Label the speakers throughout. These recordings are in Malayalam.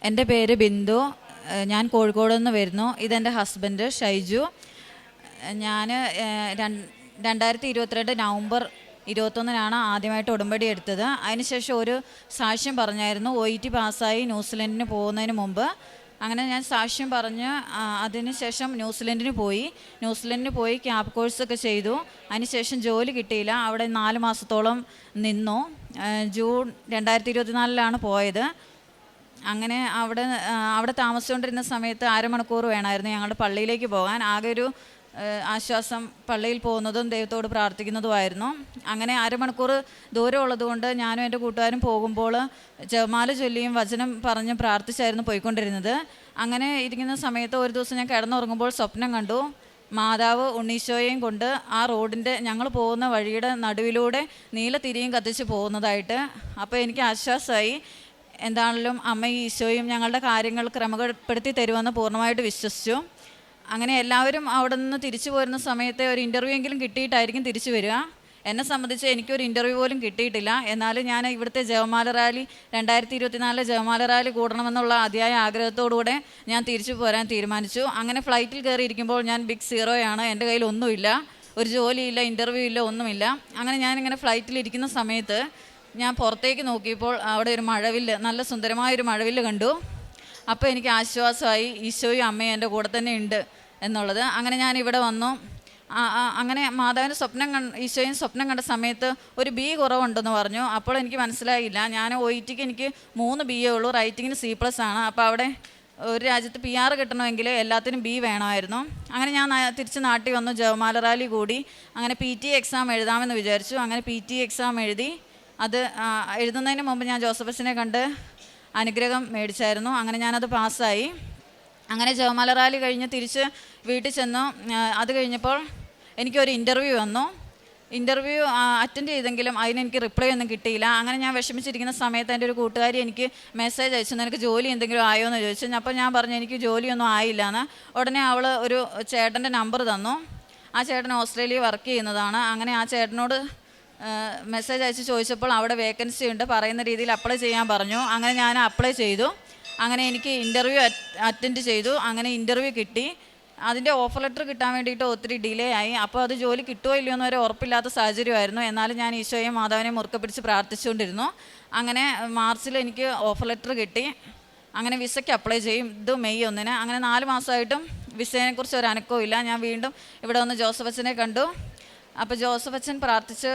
Speaker 1: എൻ്റെ പേര് ബിന്ദു. ഞാൻ കോഴിക്കോട് നിന്ന് വരുന്നു. ഇതെൻ്റെ ഹസ്ബൻഡ് ഷൈജു. ഞാൻ 2022 നവംബർ 21 ആദ്യമായിട്ട് ഉടമ്പടി എടുത്തത്. അതിനുശേഷം ഒരു സാക്ഷ്യം പറഞ്ഞായിരുന്നു, OET പാസ്സായി ന്യൂസിലൻഡിന് പോകുന്നതിന് മുമ്പ്. അങ്ങനെ ഞാൻ സാക്ഷ്യം പറഞ്ഞ് അതിനുശേഷം ന്യൂസിലൻഡിന് പോയി ക്യാബ് കോഴ്സൊക്കെ ചെയ്തു. അതിനുശേഷം ജോലി കിട്ടിയില്ല. അവിടെ 4 മാസത്തോളം നിന്നു. ജൂൺ 2024 പോയത്. അങ്ങനെ അവിടെ താമസിച്ചുകൊണ്ടിരുന്ന സമയത്ത് അരമണിക്കൂർ വേണമായിരുന്നു ഞങ്ങളുടെ പള്ളിയിലേക്ക് പോകാൻ. ആകെ ഒരു ആശ്വാസം പള്ളിയിൽ പോകുന്നതും ദൈവത്തോട് പ്രാർത്ഥിക്കുന്നതുമായിരുന്നു. അങ്ങനെ അരമണിക്കൂർ ദൂരമുള്ളത് കൊണ്ട് ഞാനും എൻ്റെ കൂട്ടുകാരും പോകുമ്പോൾ ജപമാല ചൊല്ലിയും വചനം പറഞ്ഞ് പ്രാർത്ഥിച്ചായിരുന്നു പോയിക്കൊണ്ടിരുന്നത്. അങ്ങനെ ഇരിക്കുന്ന സമയത്ത് ഒരു ദിവസം ഞാൻ കിടന്നുറങ്ങുമ്പോൾ സ്വപ്നം കണ്ടു. മാതാവ് ഉണ്ണീശോയെയും കൊണ്ട് ആ റോഡിൻ്റെ ഞങ്ങൾ പോകുന്ന വഴിയുടെ നടുവിലൂടെ നീലത്തിരിയും കത്തിച്ച് പോകുന്നതായിട്ട്. അപ്പോൾ എനിക്ക് ആശ്വാസമായി. എന്താണെങ്കിലും അമ്മയും ഈശോയും ഞങ്ങളുടെ കാര്യങ്ങൾ ക്രമപ്പെടുത്തി തരുമെന്ന് പൂർണ്ണമായിട്ട് വിശ്വസിച്ചു. അങ്ങനെ എല്ലാവരും അവിടെ നിന്ന് തിരിച്ചു പോരുന്ന സമയത്ത് ഒരു ഇൻ്റർവ്യൂ എങ്കിലും കിട്ടിയിട്ടായിരിക്കും തിരിച്ചു വരിക. എന്നെ സംബന്ധിച്ച് എനിക്കൊരു ഇൻ്റർവ്യൂ പോലും കിട്ടിയിട്ടില്ല. എന്നാലും ഞാൻ ഇവിടുത്തെ ജപമാല റാലി 2024 ജപമാല റാലി കൂടണമെന്നുള്ള അതിയായ ആഗ്രഹത്തോടുകൂടെ ഞാൻ തിരിച്ചു പോരാൻ തീരുമാനിച്ചു. അങ്ങനെ ഫ്ലൈറ്റിൽ കയറിയിരിക്കുമ്പോൾ ഞാൻ ബിഗ് സീറോയാണ്. എൻ്റെ കയ്യിൽ ഒന്നുമില്ല, ഒരു ജോലിയില്ല, ഇൻ്റർവ്യൂ ഇല്ല, ഒന്നുമില്ല. അങ്ങനെ ഞാനിങ്ങനെ ഫ്ലൈറ്റിലിരിക്കുന്ന സമയത്ത് ഞാൻ പുറത്തേക്ക് നോക്കിയപ്പോൾ അവിടെ ഒരു മഴവില്ല്, നല്ല സുന്ദരമായൊരു മഴവില്ല് കണ്ടു. അപ്പോൾ എനിക്ക് ആശ്വാസമായി, ഈശോയും അമ്മയും എൻ്റെ കൂടെ തന്നെ ഉണ്ട് എന്നുള്ളത്. അങ്ങനെ ഞാൻ ഇവിടെ വന്നു. അങ്ങനെ മാതാവിൻ്റെ ഈശോയും സ്വപ്നം കണ്ട സമയത്ത് ഒരു B കുറവുണ്ടെന്ന് പറഞ്ഞു. അപ്പോൾ എനിക്ക് മനസ്സിലായില്ല. ഞാൻ OETക്ക് എനിക്ക് 3 BA ഉള്ളൂ, റൈറ്റിങ്ങിന് C+ ആണ്. അപ്പോൾ അവിടെ ഒരു രാജ്യത്ത് PR കിട്ടണമെങ്കിൽ എല്ലാത്തിനും B വേണമായിരുന്നു. അങ്ങനെ ഞാൻ തിരിച്ച് നാട്ടിൽ വന്നു, ജപമാല റാലി കൂടി. അങ്ങനെ PT എക്സാം എഴുതാമെന്ന് വിചാരിച്ചു. അങ്ങനെ PT എക്സാം എഴുതി. അത് എഴുതുന്നതിന് മുമ്പ് ഞാൻ ജോസഫച്ചനെ കണ്ട് അനുഗ്രഹം മേടിച്ചായിരുന്നു. അങ്ങനെ ഞാനത് പാസ്സായി. അങ്ങനെ ജപമാല റാലി കഴിഞ്ഞ് തിരിച്ച് വീട്ടിൽ ചെന്നു. അത് കഴിഞ്ഞപ്പോൾ എനിക്കൊരു ഇൻ്റർവ്യൂ വന്നു. ഇൻ്റർവ്യൂ അറ്റൻഡ് ചെയ്തെങ്കിലും അതിനെനിക്ക് റിപ്ലൈ ഒന്നും കിട്ടിയില്ല. അങ്ങനെ ഞാൻ വിഷമിച്ചിരിക്കുന്ന സമയത്ത് എൻ്റെ ഒരു കൂട്ടുകാരി എനിക്ക് മെസ്സേജ് അയച്ചു, നിനക്ക് ജോലി എന്തെങ്കിലും ആയോ എന്ന് ചോദിച്ചു. അപ്പോൾ ഞാൻ പറഞ്ഞു എനിക്ക് ജോലിയൊന്നും ആയില്ല എന്ന്. ഉടനെ അവൾ ഒരു ചേട്ടൻ്റെ നമ്പർ തന്നു. ആ ചേട്ടൻ ഓസ്ട്രേലിയയിൽ വർക്ക് ചെയ്യുന്നതാണ്. അങ്ങനെ ആ ചേട്ടനോട് മെസ്സേജ് അയച്ച് ചോദിച്ചപ്പോൾ അവിടെ വേക്കൻസി ഉണ്ട്, പറയുന്ന രീതിയിൽ അപ്ലൈ ചെയ്യാൻ പറഞ്ഞു. അങ്ങനെ ഞാൻ അപ്ലൈ ചെയ്തു. അങ്ങനെ എനിക്ക് ഇൻ്റർവ്യൂ അറ്റൻഡ് ചെയ്തു. അങ്ങനെ ഇൻ്റർവ്യൂ കിട്ടി. അതിൻ്റെ ഓഫർ ലെറ്റർ കിട്ടാൻ വേണ്ടിയിട്ട് ഒത്തിരി ഡിലേ ആയി. അപ്പോൾ അത് ജോലി കിട്ടുമോ ഇല്ലയോ എന്നൊരു ഉറപ്പില്ലാത്ത സാഹചര്യമായിരുന്നു. എന്നാലും ഞാൻ ഈശോയെയും മാതാവിനെയും മുറുക്കെ പിടിച്ച് പ്രാർത്ഥിച്ചുകൊണ്ടിരുന്നു. അങ്ങനെ മാർച്ചിൽ എനിക്ക് ഓഫർ ലെറ്റർ കിട്ടി. അങ്ങനെ വിസയ്ക്ക് അപ്ലൈ ചെയ്യും. ഇത് മെയ് 1. അങ്ങനെ 4 മാസമായിട്ടും വിസയെക്കുറിച്ച് ഒരു അനക്കവും ഇല്ല. ഞാൻ വീണ്ടും ഇവിടെ വന്ന് ജോസഫച്ചനെ കണ്ടു. അപ്പോൾ ജോസഫച്ചൻ പ്രാർത്ഥിച്ച്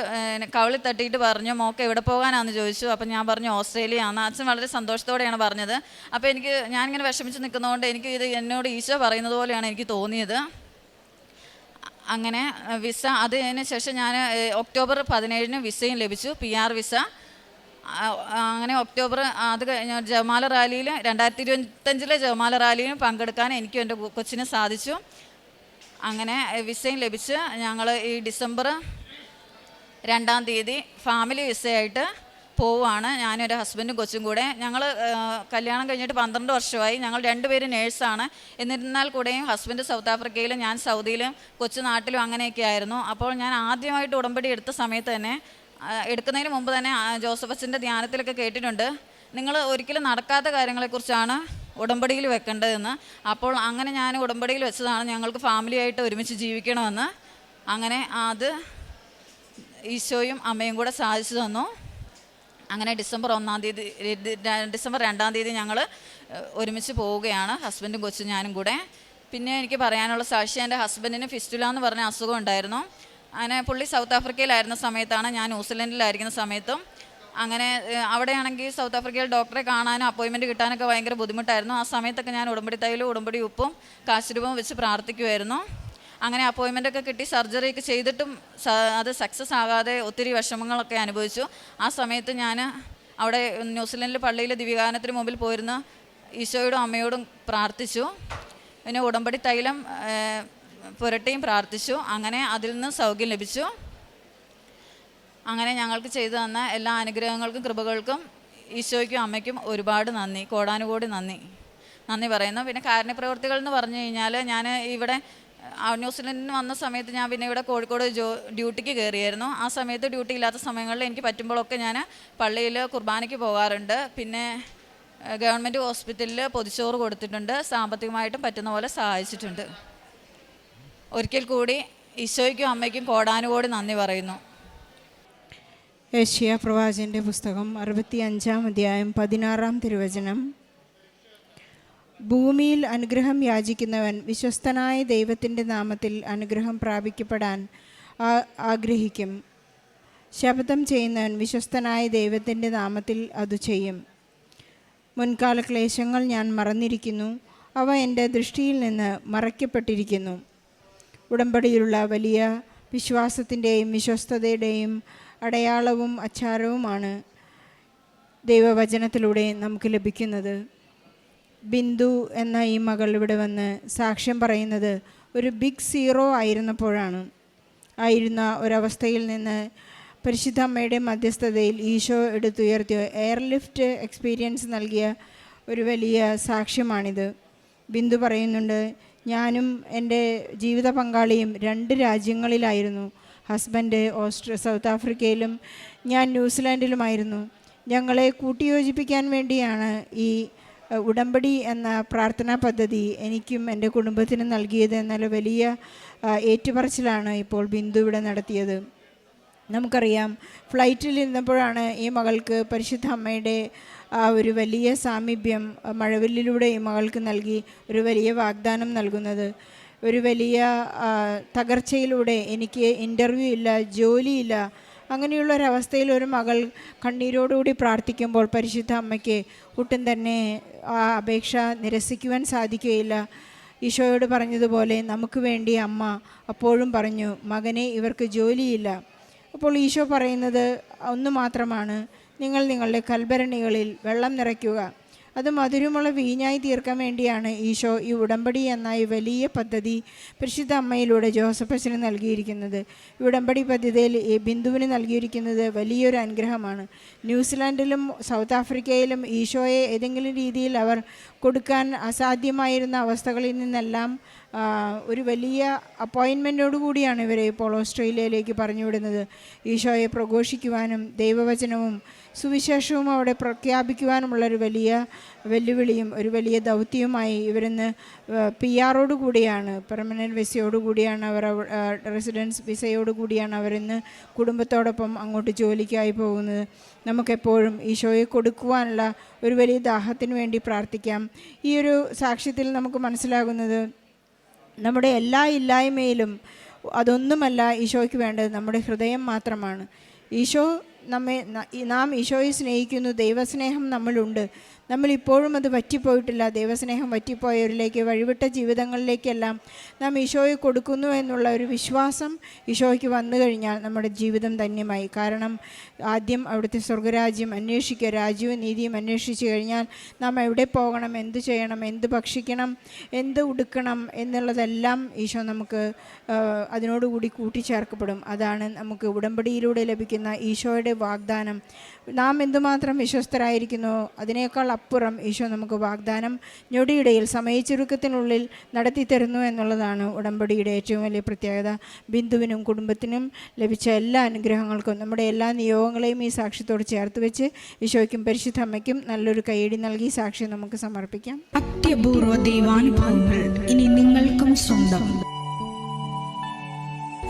Speaker 1: കവിളിൽ തട്ടിയിട്ട് പറഞ്ഞു, മോക്ക് എവിടെ പോകാനാണെന്ന് ചോദിച്ചു. അപ്പം ഞാൻ പറഞ്ഞു ഓസ്ട്രേലിയ ആണ്. അച്ഛൻ വളരെ സന്തോഷത്തോടെയാണ് പറഞ്ഞത്. അപ്പോൾ ഞാനിങ്ങനെ വിഷമിച്ച് നിൽക്കുന്നതുകൊണ്ട് ഇത് എന്നോട് ഈശോ പറയുന്നത് പോലെയാണ് എനിക്ക് തോന്നിയത്. അങ്ങനെ വിസ അതിന് ശേഷം ഞാൻ ഒക്ടോബർ 17 വിസയും ലഭിച്ചു, PR വിസ. അങ്ങനെ ഒക്ടോബർ അത് കഴിഞ്ഞ ജപമാല റാലിയിൽ 2025 ജപമാല റാലിയിൽ പങ്കെടുക്കാൻ എനിക്കും എൻ്റെ കൊച്ചിന് സാധിച്ചു. അങ്ങനെ വിസയും ലഭിച്ച് ഞങ്ങൾ ഈ ഡിസംബർ 2 ഫാമിലി വിസയായിട്ട് പോവുകയാണ്. ഞാനും എൻ്റെ ഹസ്ബൻഡും കൊച്ചും കൂടെ. ഞങ്ങൾ കല്യാണം കഴിഞ്ഞിട്ട് 12 വർഷമായി. ഞങ്ങൾ 2 പേരും നേഴ്സാണ്. എന്നിരുന്നാൽ കൂടെയും ഹസ്ബൻഡ് സൗത്ത് ആഫ്രിക്കയിലും ഞാൻ സൗദിയിലും കൊച്ചു നാട്ടിലും അങ്ങനെയൊക്കെ ആയിരുന്നു. അപ്പോൾ ഞാൻ ആദ്യമായിട്ട് ഉടമ്പടി എടുത്ത സമയത്ത് തന്നെ, എടുക്കുന്നതിന് മുമ്പ് തന്നെ ജോസഫച്ചൻ്റെ ധ്യാനത്തിലൊക്കെ കേട്ടിട്ടുണ്ട്, നിങ്ങൾ ഒരിക്കലും നടക്കാത്ത കാര്യങ്ങളെക്കുറിച്ചാണ് ഉടമ്പടിയിൽ വെക്കേണ്ടതെന്ന്. അപ്പോൾ അങ്ങനെ ഞാൻ ഉടമ്പടിയിൽ വെച്ചതാണ് ഞങ്ങൾക്ക് ഫാമിലിയായിട്ട് ഒരുമിച്ച് ജീവിക്കണമെന്ന്. അങ്ങനെ അത് ഈശോയും അമ്മയും കൂടെ സാധിച്ചു തന്നു. അങ്ങനെ ഡിസംബർ 2 ഞങ്ങൾ ഒരുമിച്ച് പോവുകയാണ്, ഹസ്ബൻഡും കൊച്ചും ഞാനും കൂടെ. പിന്നെ എനിക്ക് പറയാനുള്ള സാക്ഷി, എൻ്റെ ഹസ്ബൻഡിന് ഫിസ്റ്റുല എന്ന് പറഞ്ഞ അസുഖം ഉണ്ടായിരുന്നു. അങ്ങനെ പുള്ളി സൗത്ത് ആഫ്രിക്കയിലായിരുന്ന സമയത്താണ് ഞാൻ ന്യൂസിലൻഡിലായിരിക്കുന്ന സമയത്തും. അങ്ങനെ അവിടെയാണെങ്കിൽ സൗത്ത് ആഫ്രിക്കയിൽ ഡോക്ടറെ കാണാനും അപ്പോയിൻമെൻറ്റ് കിട്ടാനൊക്കെ ഭയങ്കര ബുദ്ധിമുട്ടായിരുന്നു. ആ സമയത്തൊക്കെ ഞാൻ ഉടമ്പടി തൈലും ഉടമ്പടി ഉപ്പും കാശുരൂപവും വെച്ച് പ്രാർത്ഥിക്കുമായിരുന്നു. അങ്ങനെ അപ്പോയിൻമെൻറ്റൊക്കെ കിട്ടി, സർജറിയൊക്കെ ചെയ്തിട്ടും അത് സക്സസ് ആകാതെ ഒത്തിരി വിഷമങ്ങളൊക്കെ അനുഭവിച്ചു. ആ സമയത്ത് ഞാൻ അവിടെ ന്യൂസിലൻഡിൽ പള്ളിയിൽ ദിവ്യഗാനത്തിന് മുമ്പിൽ പോയിരുന്ന് ഈശോയോടും അമ്മയോടും പ്രാർത്ഥിച്ചു. പിന്നെ ഉടമ്പടി തൈലം പുരട്ടിയും പ്രാർത്ഥിച്ചു. അങ്ങനെ അതിൽ നിന്ന് സൗഖ്യം ലഭിച്ചു. അങ്ങനെ ഞങ്ങൾക്ക് ചെയ്തു തന്ന എല്ലാ അനുഗ്രഹങ്ങൾക്കും കൃപകൾക്കും ഈശോയ്ക്കും അമ്മയ്ക്കും ഒരുപാട് നന്ദി, കോടാനുകോടി നന്ദി പറയുന്നു. പിന്നെ കാരുണ്യപ്രവർത്തികൾ എന്ന് പറഞ്ഞു കഴിഞ്ഞാൽ, ഞാൻ ഇവിടെ ന്യൂസിലൻഡിന് വന്ന സമയത്ത് ഞാൻ പിന്നെ ഇവിടെ കോഴിക്കോട് ഡ്യൂട്ടിക്ക് കയറിയായിരുന്നു. ആ സമയത്ത് ഡ്യൂട്ടി ഇല്ലാത്ത സമയങ്ങളിൽ എനിക്ക് പറ്റുമ്പോഴൊക്കെ ഞാൻ പള്ളിയിൽ കുർബാനയ്ക്ക് പോകാറുണ്ട്. പിന്നെ ഗവൺമെൻറ് ഹോസ്പിറ്റലിൽ പൊതിച്ചോറ് കൊടുത്തിട്ടുണ്ട്. സാമ്പത്തികമായിട്ടും പറ്റുന്ന പോലെ സഹായിച്ചിട്ടുണ്ട്. ഒരിക്കൽ കൂടി ഈശോയ്ക്കും അമ്മയ്ക്കും കോടാനുകോടി നന്ദി പറയുന്നു.
Speaker 2: യെശയ്യാ പ്രവാചകൻ്റെ പുസ്തകം 65-ാം അധ്യായം 16-ാം തിരുവചനം. ഭൂമിയിൽ അനുഗ്രഹം യാചിക്കുന്നവൻ വിശ്വസ്തനായ ദൈവത്തിൻ്റെ നാമത്തിൽ അനുഗ്രഹം പ്രാപിക്കപ്പെടാൻ ആഗ്രഹിക്കും. ശപഥം ചെയ്യുന്നവൻ വിശ്വസ്തനായ ദൈവത്തിൻ്റെ നാമത്തിൽ അത് ചെയ്യും. മുൻകാല ക്ലേശങ്ങൾ ഞാൻ മറന്നിരിക്കുന്നു, അവ എൻ്റെ ദൃഷ്ടിയിൽ നിന്ന് മറയ്ക്കപ്പെട്ടിരിക്കുന്നു. ഉടമ്പടിയിലുള്ള വലിയ വിശ്വാസത്തിൻ്റെയും വിശ്വസ്തതയുടെയും അടയാളവും അച്ചാരവുമാണ് ദൈവവചനത്തിലൂടെ നമുക്ക് ലഭിക്കുന്നത്. ബിന്ദു എന്ന ഈ മകൾ ഇവിടെ വന്ന് സാക്ഷ്യം പറയുന്നത് ഒരു ബിഗ് സീറോ ആയിരുന്ന ഒരവസ്ഥയിൽ നിന്ന് പരിശുദ്ധ അമ്മയുടെ മധ്യസ്ഥതയിൽ ഈശോ എടുത്തുയർത്തിയ എയർലിഫ്റ്റ് എക്സ്പീരിയൻസ് നൽകിയ ഒരു വലിയ സാക്ഷ്യമാണിത്. ബിന്ദു പറയുന്നുണ്ട്, ഞാനും എൻ്റെ ജീവിത പങ്കാളിയും 2 രാജ്യങ്ങളിലായിരുന്നു. ഹസ്ബൻഡ് സൗത്ത് ആഫ്രിക്കയിലും ഞാൻ ന്യൂസിലാൻഡിലുമായിരുന്നു. ഞങ്ങളെ കൂട്ടിയോജിപ്പിക്കാൻ വേണ്ടിയാണ് ഈ ഉടമ്പടി എന്ന പ്രാർത്ഥനാ പദ്ധതി എനിക്കും എൻ്റെ കുടുംബത്തിനും നൽകിയത് എന്നുള്ള വലിയ ഏറ്റുപറച്ചിലാണ് ഇപ്പോൾ ബിന്ദു ഇവിടെ നടത്തിയത്. നമുക്കറിയാം, ഫ്ലൈറ്റിൽ ഇരുന്നപ്പോഴാണ് ഈ മകൾക്ക് പരിശുദ്ധ അമ്മയുടെ ആ ഒരു വലിയ സാമീപ്യം മഴവില്ലിലൂടെ ഈ മകൾക്ക് നൽകി ഒരു വലിയ വാഗ്ദാനം നൽകുന്നത്. ഒരു വലിയ തകർച്ചയിലൂടെ എനിക്ക് ഇൻ്റർവ്യൂ ഇല്ല, ജോലിയില്ല, അങ്ങനെയുള്ളൊരവസ്ഥയിൽ ഒരു മകൾ കണ്ണീരോടുകൂടി പ്രാർത്ഥിക്കുമ്പോൾ പരിശുദ്ധ അമ്മയ്ക്ക് ഒട്ടും തന്നെ ആ അപേക്ഷ നിരസിക്കുവാൻ സാധിക്കുകയില്ല. ഈശോയോട് പറഞ്ഞതുപോലെ നമുക്ക് വേണ്ടി അമ്മ അപ്പോഴും പറഞ്ഞു, മകനെ ഇവർക്ക് ജോലിയില്ല. അപ്പോൾ ഈശോ പറയുന്നത് ഒന്ന് മാത്രമാണ്, നിങ്ങൾ നിങ്ങളുടെ കൽഭരണികളിൽ വെള്ളം നിറയ്ക്കുക. അത് മധുരമുള്ള വീഞ്ഞായി തീർക്കാൻ വേണ്ടിയാണ് ഈശോ ഈ ഉടമ്പടി എന്ന ഈ വലിയ പദ്ധതി പരിശുദ്ധ അമ്മയിലൂടെ ജോസഫ് അച്ഛന് നൽകിയിരിക്കുന്നത്. ഈ ഉടമ്പടി പദ്ധതിയിൽ ഈ ബിന്ദുവിന് നൽകിയിരിക്കുന്നത് വലിയൊരു അനുഗ്രഹമാണ്. ന്യൂസിലാൻഡിലും സൗത്ത് ആഫ്രിക്കയിലും ഈശോയെ ഏതെങ്കിലും രീതിയിൽ അവർ കൊടുക്കാൻ അസാധ്യമായിരുന്ന അവസ്ഥകളിൽ നിന്നെല്ലാം ഒരു വലിയ അപ്പോയിൻമെൻറ്റോടു കൂടിയാണ് ഇവരെ ഇപ്പോൾ ഓസ്ട്രേലിയയിലേക്ക് പറഞ്ഞുവിടുന്നത്. ഈശോയെ പ്രഘോഷിക്കുവാനും ദൈവവചനവും സുവിശേഷവും അവിടെ പ്രഖ്യാപിക്കുവാനുമുള്ളൊരു വലിയ വെല്ലുവിളിയും ഒരു വലിയ ദൗത്യവുമായി ഇവരിന്ന് PR കൂടിയാണ്, പെർമനൻറ്റ് വിസയോടുകൂടിയാണ് അവർ, റെസിഡൻസ് വിസയോടുകൂടിയാണ് അവരിന്ന് കുടുംബത്തോടൊപ്പം അങ്ങോട്ട് ജോലിക്കായി പോകുന്നത്. നമുക്കെപ്പോഴും ഈശോയെ കൊടുക്കുവാനുള്ള ഒരു വലിയ ദാഹത്തിന് വേണ്ടി പ്രാർത്ഥിക്കാം. ഈ ഒരു സാക്ഷ്യത്തിൽ നമുക്ക് മനസ്സിലാകുന്നത് നമ്മുടെ എല്ലാ ഇല്ലായ്മയിലും അതൊന്നുമല്ല ഈശോയ്ക്ക് വേണ്ടത്, നമ്മുടെ ഹൃദയം മാത്രമാണ്. നാം ഈശോയെ സ്നേഹിക്കുന്നു, ദൈവസ്നേഹം നമ്മളുണ്ട്, നമ്മളിപ്പോഴും അത് വറ്റിപ്പോയിട്ടില്ല. ദൈവസ്നേഹം വറ്റിപ്പോയവരിലേക്ക്, വഴിവിട്ട ജീവിതങ്ങളിലേക്കെല്ലാം നാം ഈശോയെ കൊടുക്കുന്നു എന്നുള്ള ഒരു വിശ്വാസം ഈശോയ്ക്ക് വന്നു കഴിഞ്ഞാൽ നമ്മുടെ ജീവിതം ധന്യമായി. കാരണം ആദ്യം അവിടുത്തെ സ്വർഗരാജ്യം അന്വേഷിക്കുക, രാജ്യവും നീതിയും അന്വേഷിച്ച് കഴിഞ്ഞാൽ നാം എവിടെ പോകണം, എന്ത് ചെയ്യണം, എന്ത് ഭക്ഷിക്കണം, എന്ത് ഉടുക്കണം എന്നുള്ളതെല്ലാം ഈശോ നമുക്ക് അതിനോടുകൂടി കൂട്ടിച്ചേർക്കപ്പെടും. അതാണ് നമുക്ക് ഉടമ്പടിയിലൂടെ ലഭിക്കുന്ന ഈശോയുടെ വാഗ്ദാനം. നാം എന്തുമാത്രം വിശ്വസ്തരായിരിക്കുന്നോ അതിനേക്കാൾ അപ്പുറം ഈശോ നമുക്ക് വാഗ്ദാനം ഞൊടിയിടയിൽ സമയച്ചുരുക്കത്തിനുള്ളിൽ നടത്തി തരുന്നു എന്നുള്ളതാണ് ഉടമ്പടിയുടെ ഏറ്റവും വലിയ പ്രത്യേകത. ബിന്ദുവിനും കുടുംബത്തിനും ലഭിച്ച എല്ലാ അനുഗ്രഹങ്ങൾക്കും നമ്മുടെ എല്ലാ നിയോഗങ്ങളെയും ഈ സാക്ഷ്യത്തോട് ചേർത്ത് വെച്ച് ഈശോയ്ക്കും പരിശുദ്ധ അമ്മയ്ക്കും നല്ലൊരു കൈയടി നൽകി സാക്ഷ്യം നമുക്ക് സമർപ്പിക്കാം.
Speaker 3: അത്യപൂർവ ദൈവാനുഭവങ്ങൾ ഇനി നിങ്ങൾക്കും സ്വന്തം.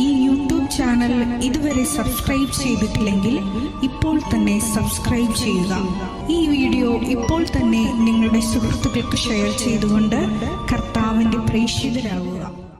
Speaker 3: ഈ യൂട്യൂബ് ചാനൽ ഇതുവരെ സബ്സ്ക്രൈബ് ചെയ്തിട്ടില്ലെങ്കിൽ ഇപ്പോൾ തന്നെ സബ്സ്ക്രൈബ് ചെയ്യുക. ഈ വീഡിയോ ഇപ്പോൾ തന്നെ നിങ്ങളുടെ സുഹൃത്തുക്കൾക്ക് ഷെയർ ചെയ്തുകൊണ്ട് കർത്താവിൻ്റെ പ്രേക്ഷിതരാകുക.